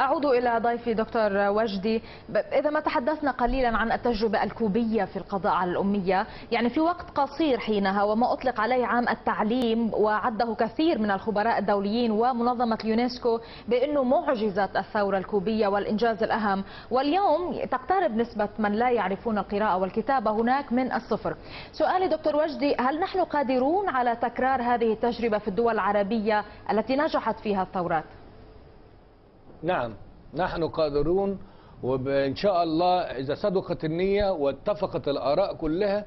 أعود إلى ضيفي دكتور وجدي. إذا ما تحدثنا قليلا عن التجربة الكوبية في القضاء على الأمية، يعني في وقت قصير حينها وما أطلق عليه عام التعليم، وعده كثير من الخبراء الدوليين ومنظمة اليونسكو بأنه معجزة الثورة الكوبية والإنجاز الأهم، واليوم تقترب نسبة من لا يعرفون القراءة والكتابة هناك من الصفر. سؤالي دكتور وجدي، هل نحن قادرون على تكرار هذه التجربة في الدول العربية التي نجحت فيها الثورات؟ نعم، نحن قادرون، وإن شاء الله إذا صدقت النية واتفقت الآراء كلها.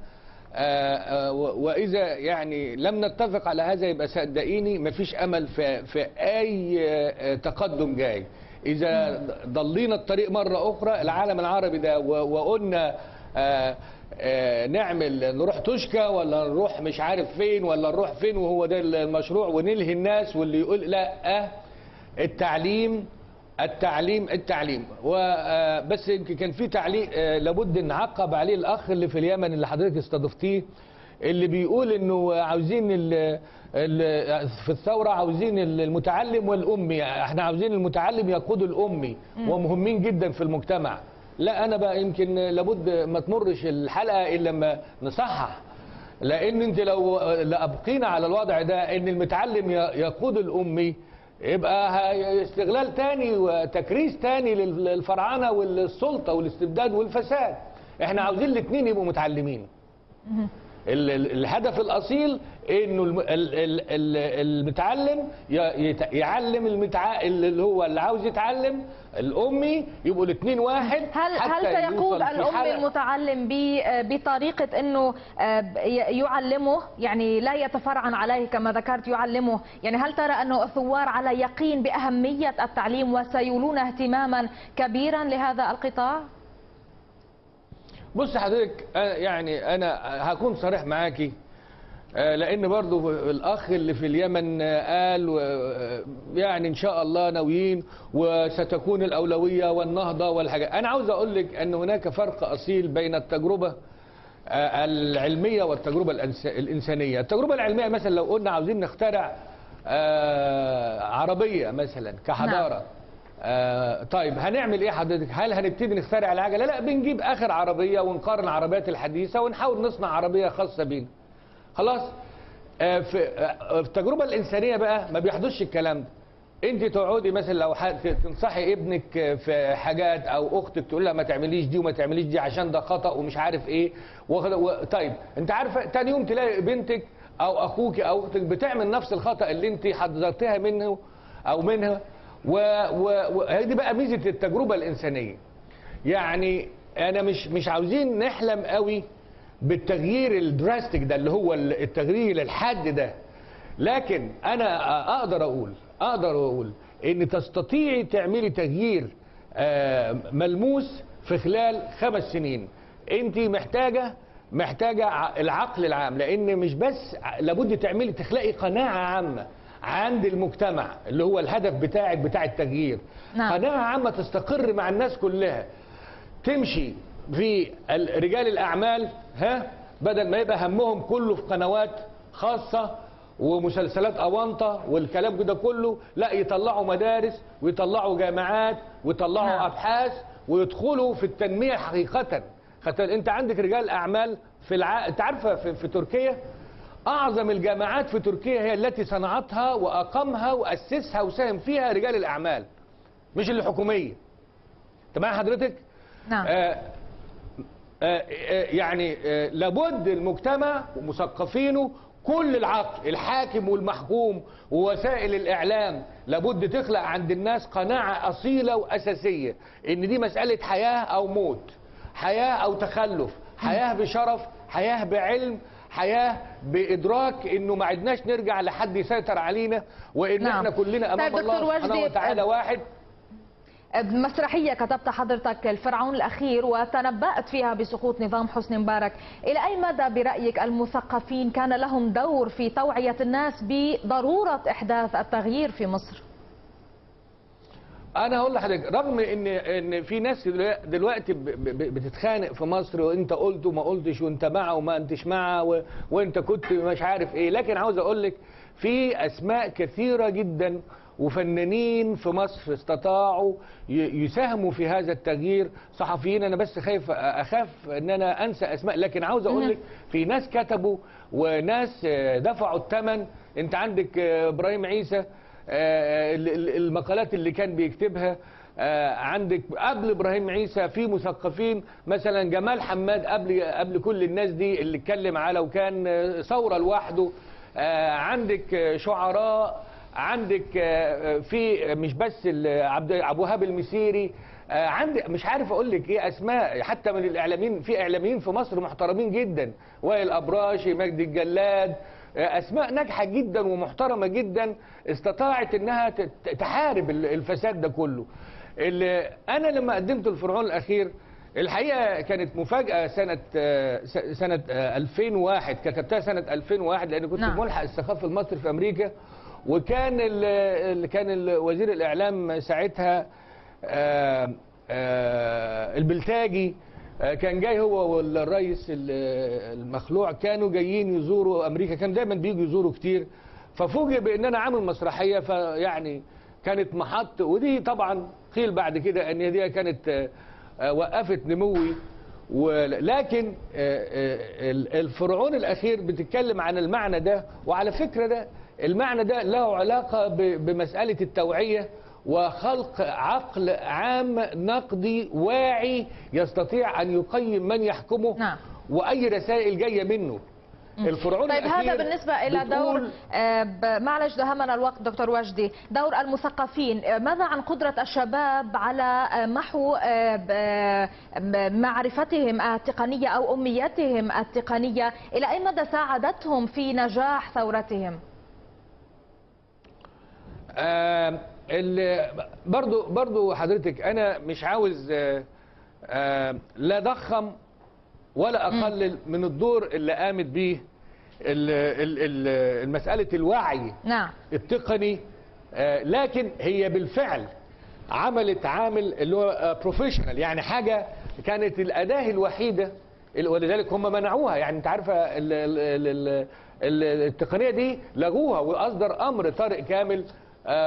وإذا يعني لم نتفق على هذا يبقى صدقيني مفيش أمل في أي تقدم جاي. إذا ضلينا الطريق مرة أخرى العالم العربي ده وقلنا نروح توشكا ولا نروح مش عارف فين ولا نروح فين وهو ده المشروع ونلهي الناس، واللي يقول لا التعليم بس يمكن كان في تعليق لابد ان نعقب عليه الاخ اللي في اليمن اللي حضرتك استضفتيه، اللي بيقول انه عاوزين في الثوره عاوزين المتعلم والامي، احنا عاوزين المتعلم يقود الامي ومهمين جدا في المجتمع. لا انا بقى يمكن لابد ما تمرش الحلقه الا لما نصحح، لان انت لو ابقينا على الوضع ده ان المتعلم يقود الامي يبقى استغلال تاني وتكريس تاني للفرعنه والسلطه والاستبداد والفساد. احنا عاوزين الاثنين يبقوا متعلمين. الهدف الاصيل انه المتعلم يعلم اللي هو اللي عاوز يتعلم الامي، يبقوا الاثنين واحد. هل سيقود الامي المتعلم بطريقه انه يعلمه، يعني لا يتفرعن عليه كما ذكرت، يعلمه؟ يعني هل ترى انه الثوار على يقين باهميه التعليم وسيولون اهتماما كبيرا لهذا القطاع؟ بص حضرتك، يعني انا هكون صريح معاكي، لان برضو الاخ اللي في اليمن قال يعني ان شاء الله ناويين وستكون الاولويه والنهضه والحاجات. انا عاوز اقول لك ان هناك فرق اصيل بين التجربه العلميه والتجربه الانسانيه. التجربه العلميه مثلا لو قلنا عاوزين نخترع عربيه مثلا كحضاره، طيب هنعمل ايه حضرتك؟ هل هنبتدي نخترع العجله؟ لا، بنجيب اخر عربيه ونقارن العربيات الحديثه ونحاول نصنع عربيه خاصه بينا. خلاص. في التجربه الانسانيه بقى ما بيحدثش الكلام ده. انت تقعدي مثلا لو تنصحي ابنك في حاجات او اختك تقول لها ما تعمليش دي وما تعمليش دي عشان ده خطا ومش عارف ايه طيب انت عارفه تاني يوم تلاقي بنتك او اخوك او اختك بتعمل نفس الخطا اللي انت حذرتيها منه او منها. وهذه بقى ميزه التجربه الانسانيه. يعني انا مش عاوزين نحلم قوي بالتغيير الدراستيك ده اللي هو التغيير الحاد ده، لكن انا اقدر اقول ان تستطيعي تعملي تغيير ملموس في خلال 5 سنين. انت محتاجه العقل العام، لان مش بس لابد تخلقي قناعه عامه عند المجتمع اللي هو الهدف بتاع التغيير. نعم. قناعة عامة تستقر مع الناس كلها، تمشي في رجال الأعمال بدل ما يبقى همهم كله في قنوات خاصة ومسلسلات أونطة والكلام ده كله، لا يطلعوا مدارس ويطلعوا جامعات ويطلعوا نعم. أبحاث ويدخلوا في التنمية حقيقة. أنت عندك رجال أعمال أنت عارفة في تركيا أعظم الجامعات في تركيا هي التي صنعتها وأقامها وأسسها وساهم فيها رجال الأعمال، مش اللي حكومية. تمام حضرتك؟ نعم. يعني لابد المجتمع ومثقفينه كل العقل الحاكم والمحكوم ووسائل الإعلام لابد تخلق عند الناس قناعة أصيلة وأساسية إن دي مسألة حياة أو موت، حياة أو تخلف، حياة بشرف، حياة بعلم، حياة بإدراك إنه ما عدناش نرجع لحد يسيطر علينا، وإن نعم. احنا كلنا أمام الله سبحانه وتعالى واحد. مسرحية كتبت حضرتك الفرعون الأخير وتنبأت فيها بسقوط نظام حسني مبارك، إلى أي مدى برأيك المثقفين كان لهم دور في توعية الناس بضرورة إحداث التغيير في مصر؟ أنا هقول لحضرتك، رغم إن في ناس دلوقتي بتتخانق في مصر، وأنت قلت وما قلتش، وأنت مع وما أنتش مع، وأنت كنت مش عارف إيه، لكن عاوز أقول لك في أسماء كثيرة جدا وفنانين في مصر استطاعوا يساهموا في هذا التغيير. صحفيين، انا بس اخاف ان انا انسى اسماء، لكن عاوز اقول لك في ناس كتبوا وناس دفعوا الثمن. انت عندك ابراهيم عيسى، المقالات اللي كان بيكتبها. عندك قبل ابراهيم عيسى في مثقفين، مثلا جمال حماد قبل كل الناس دي اللي اتكلم على وكان ثوره لوحده. عندك شعراء، عندك في مش بس عبد الوهاب المسيري، عندي مش عارف اقول لك ايه اسماء حتى من الاعلاميين. في اعلاميين في مصر محترمين جدا، وائل ابراشي، مجدي الجلاد، اسماء ناجحه جدا ومحترمه جدا استطاعت انها تحارب الفساد ده كله. اللي انا لما قدمت الفرعون الاخير الحقيقه كانت مفاجاه. سنه 2001 كتبتها سنه 2001 لان كنت ملحق الثقافه المصري في امريكا، وكان كان وزير الاعلام ساعتها البلتاجي كان جاي هو والرئيس المخلوع، كانوا جايين يزوروا امريكا، كانوا دايما بييجوا يزوروا كتير. ففوجئ بان انا عامل مسرحيه، فيعني كانت محط، ودي طبعا قيل بعد كده ان دي كانت وقفت نموي. ولكن الفرعون الاخير بتتكلم عن المعنى ده. وعلى فكره ده المعنى ده له علاقه بمساله التوعيه وخلق عقل عام نقدي واعي يستطيع ان يقيم من يحكمه واي رسائل جايه منه. الفرعون طيب هذا بالنسبة إلى دور معلش دهمنا الوقت دكتور وجدي، دور المثقفين، ماذا عن قدرة الشباب على محو معرفتهم التقنية أو أميتهم التقنية؟ إلى أي مدى ساعدتهم في نجاح ثورتهم؟ برضو حضرتك أنا مش عاوز لا ضخم ولا أقلل من الدور اللي قامت به مسألة الوعي التقني، لكن هي بالفعل عملت عامل اللي هو بروفيشنال، يعني حاجة كانت الأداة الوحيدة، ولذلك هم منعوها. يعني أنت عارفة التقنية دي لغوها، وأصدر أمر طارق كامل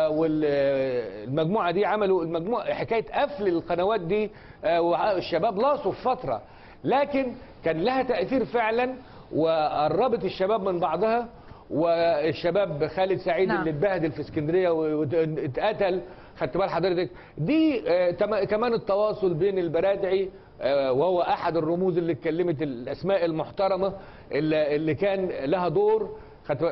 والمجموعة دي عملوا المجموعة حكاية قفل القنوات دي، والشباب لاصوا في فترة، لكن كان لها تأثير فعلا وقربت الشباب من بعضها. والشباب خالد سعيد اللي اتبهدل في اسكندرية واتقتل، خدت بال حضرتك دي كمان التواصل بين البرادعي وهو أحد الرموز اللي اتكلمت الأسماء المحترمة اللي كان لها دور.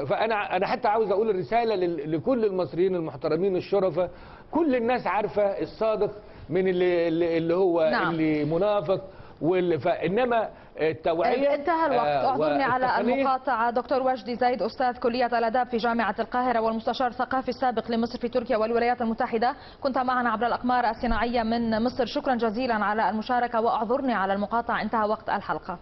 فأنا حتى عاوز أقول الرسالة لكل المصريين المحترمين الشرفاء، كل الناس عارفة الصادق من اللي هو اللي منافق، فإنما التوعية. انتهى الوقت. اعذرني على المقاطعة. دكتور وجدي زايد، أستاذ كلية الآداب في جامعة القاهرة والمستشار الثقافي السابق لمصر في تركيا والولايات المتحدة، كنت معنا عبر الأقمار الصناعية من مصر. شكرا جزيلا على المشاركة، وأعذرني على المقاطعة، انتهى وقت الحلقة.